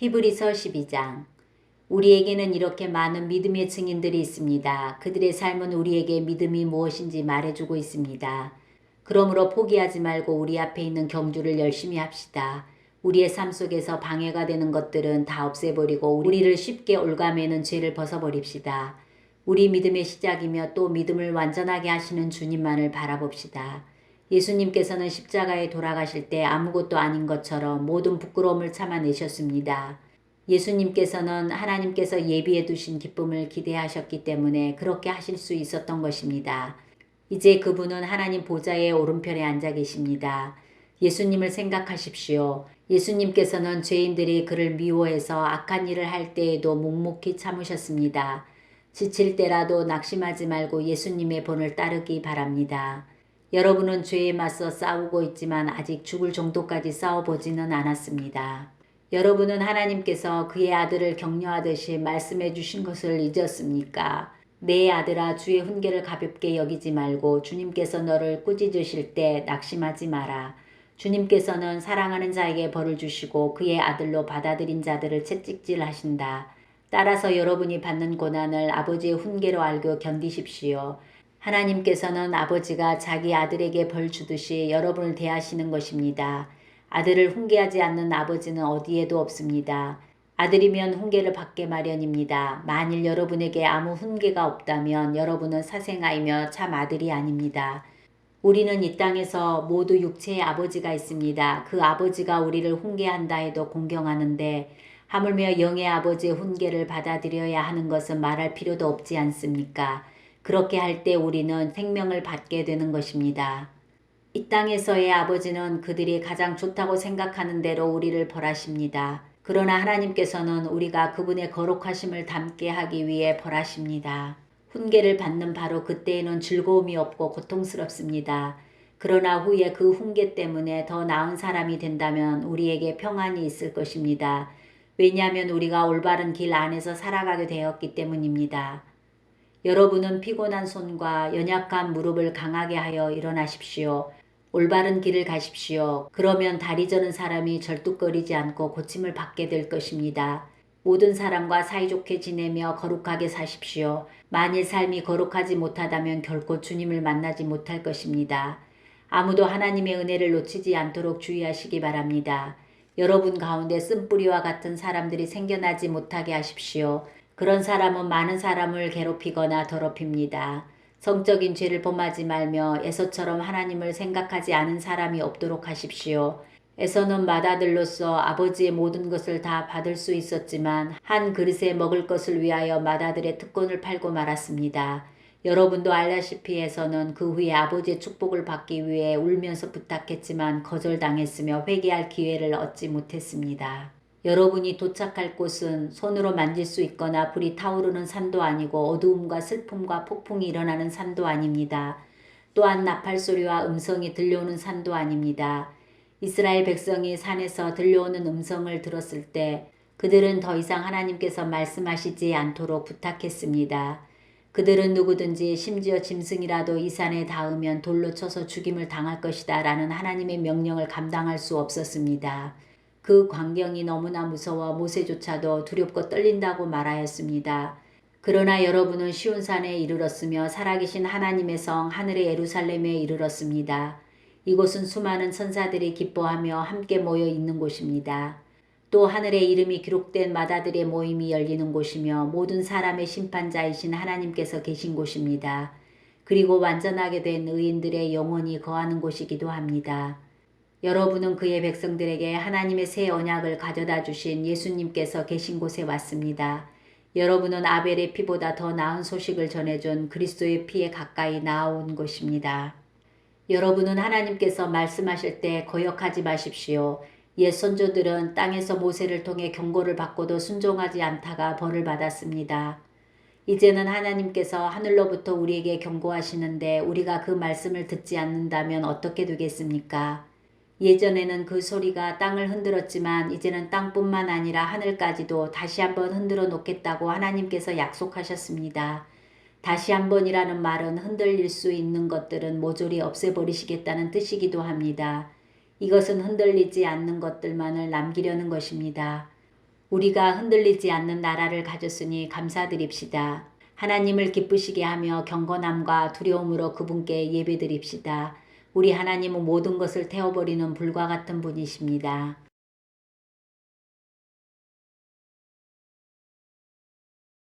히브리서 12장. 우리에게는 이렇게 많은 믿음의 증인들이 있습니다. 그들의 삶은 우리에게 믿음이 무엇인지 말해주고 있습니다. 그러므로 포기하지 말고 우리 앞에 있는 경주를 열심히 합시다. 우리의 삶 속에서 방해가 되는 것들은 다 없애버리고 우리를 쉽게 올가매는 죄를 벗어버립시다. 우리 믿음의 시작이며 또 믿음을 완전하게 하시는 주님만을 바라봅시다. 예수님께서는 십자가에 돌아가실 때 아무것도 아닌 것처럼 모든 부끄러움을 참아내셨습니다. 예수님께서는 하나님께서 예비해 두신 기쁨을 기대하셨기 때문에 그렇게 하실 수 있었던 것입니다. 이제 그분은 하나님 보좌의 오른편에 앉아 계십니다. 예수님을 생각하십시오. 예수님께서는 죄인들이 그를 미워해서 악한 일을 할 때에도 묵묵히 참으셨습니다. 지칠 때라도 낙심하지 말고 예수님의 본을 따르기 바랍니다. 여러분은 죄에 맞서 싸우고 있지만 아직 죽을 정도까지 싸워보지는 않았습니다. 여러분은 하나님께서 그의 아들을 격려하듯이 말씀해 주신 것을 잊었습니까? 내 아들아, 주의 훈계를 가볍게 여기지 말고 주님께서 너를 꾸짖으실 때 낙심하지 마라. 주님께서는 사랑하는 자에게 벌을 주시고 그의 아들로 받아들인 자들을 채찍질하신다. 따라서 여러분이 받는 고난을 아버지의 훈계로 알고 견디십시오. 하나님께서는 아버지가 자기 아들에게 벌 주듯이 여러분을 대하시는 것입니다. 아들을 훈계하지 않는 아버지는 어디에도 없습니다. 아들이면 훈계를 받게 마련입니다. 만일 여러분에게 아무 훈계가 없다면 여러분은 사생아이며 참 아들이 아닙니다. 우리는 이 땅에서 모두 육체의 아버지가 있습니다. 그 아버지가 우리를 훈계한다 해도 공경하는데 하물며 영의 아버지의 훈계를 받아들여야 하는 것은 말할 필요도 없지 않습니까? 그렇게 할 때 우리는 생명을 받게 되는 것입니다. 이 땅에서의 아버지는 그들이 가장 좋다고 생각하는 대로 우리를 벌하십니다. 그러나 하나님께서는 우리가 그분의 거룩하심을 닮게 하기 위해 벌하십니다. 훈계를 받는 바로 그때에는 즐거움이 없고 고통스럽습니다. 그러나 후에 그 훈계 때문에 더 나은 사람이 된다면 우리에게 평안이 있을 것입니다. 왜냐하면 우리가 올바른 길 안에서 살아가게 되었기 때문입니다. 여러분은 피곤한 손과 연약한 무릎을 강하게 하여 일어나십시오. 올바른 길을 가십시오. 그러면 다리 저는 사람이 절뚝거리지 않고 고침을 받게 될 것입니다. 모든 사람과 사이좋게 지내며 거룩하게 사십시오. 만일 삶이 거룩하지 못하다면 결코 주님을 만나지 못할 것입니다. 아무도 하나님의 은혜를 놓치지 않도록 주의하시기 바랍니다. 여러분 가운데 쓴뿌리와 같은 사람들이 생겨나지 못하게 하십시오. 그런 사람은 많은 사람을 괴롭히거나 더럽힙니다. 성적인 죄를 범하지 말며 에서처럼 하나님을 생각하지 않은 사람이 없도록 하십시오. 에서는 맏아들로서 아버지의 모든 것을 다 받을 수 있었지만 한 그릇에 먹을 것을 위하여 맏아들의 특권을 팔고 말았습니다. 여러분도 알다시피 에서는 그 후에 아버지의 축복을 받기 위해 울면서 부탁했지만 거절당했으며 회개할 기회를 얻지 못했습니다. 여러분이 도착할 곳은 손으로 만질 수 있거나 불이 타오르는 산도 아니고 어두움과 슬픔과 폭풍이 일어나는 산도 아닙니다. 또한 나팔소리와 음성이 들려오는 산도 아닙니다. 이스라엘 백성이 산에서 들려오는 음성을 들었을 때 그들은 더 이상 하나님께서 말씀하시지 않도록 부탁했습니다. 그들은 누구든지 심지어 짐승이라도 이 산에 닿으면 돌로 쳐서 죽임을 당할 것이다 라는 하나님의 명령을 감당할 수 없었습니다. 그 광경이 너무나 무서워 모세조차도 두렵고 떨린다고 말하였습니다. 그러나 여러분은 시온산에 이르렀으며 살아계신 하나님의 성 하늘의 예루살렘에 이르렀습니다. 이곳은 수많은 천사들이 기뻐하며 함께 모여 있는 곳입니다. 또 하늘에 이름이 기록된 맏아들의 모임이 열리는 곳이며 모든 사람의 심판자이신 하나님께서 계신 곳입니다. 그리고 완전하게 된 의인들의 영혼이 거하는 곳이기도 합니다. 여러분은 그의 백성들에게 하나님의 새 언약을 가져다 주신 예수님께서 계신 곳에 왔습니다. 여러분은 아벨의 피보다 더 나은 소식을 전해준 그리스도의 피에 가까이 나아온 것입니다. 여러분은 하나님께서 말씀하실 때 거역하지 마십시오. 옛 선조들은 땅에서 모세를 통해 경고를 받고도 순종하지 않다가 벌을 받았습니다. 이제는 하나님께서 하늘로부터 우리에게 경고하시는데 우리가 그 말씀을 듣지 않는다면 어떻게 되겠습니까? 예전에는 그 소리가 땅을 흔들었지만 이제는 땅뿐만 아니라 하늘까지도 다시 한번 흔들어 놓겠다고 하나님께서 약속하셨습니다. 다시 한번이라는 말은 흔들릴 수 있는 것들은 모조리 없애버리시겠다는 뜻이기도 합니다. 이것은 흔들리지 않는 것들만을 남기려는 것입니다. 우리가 흔들리지 않는 나라를 가졌으니 감사드립시다. 하나님을 기쁘시게 하며 경건함과 두려움으로 그분께 예배드립시다. 우리 하나님은 모든 것을 태워버리는 불과 같은 분이십니다.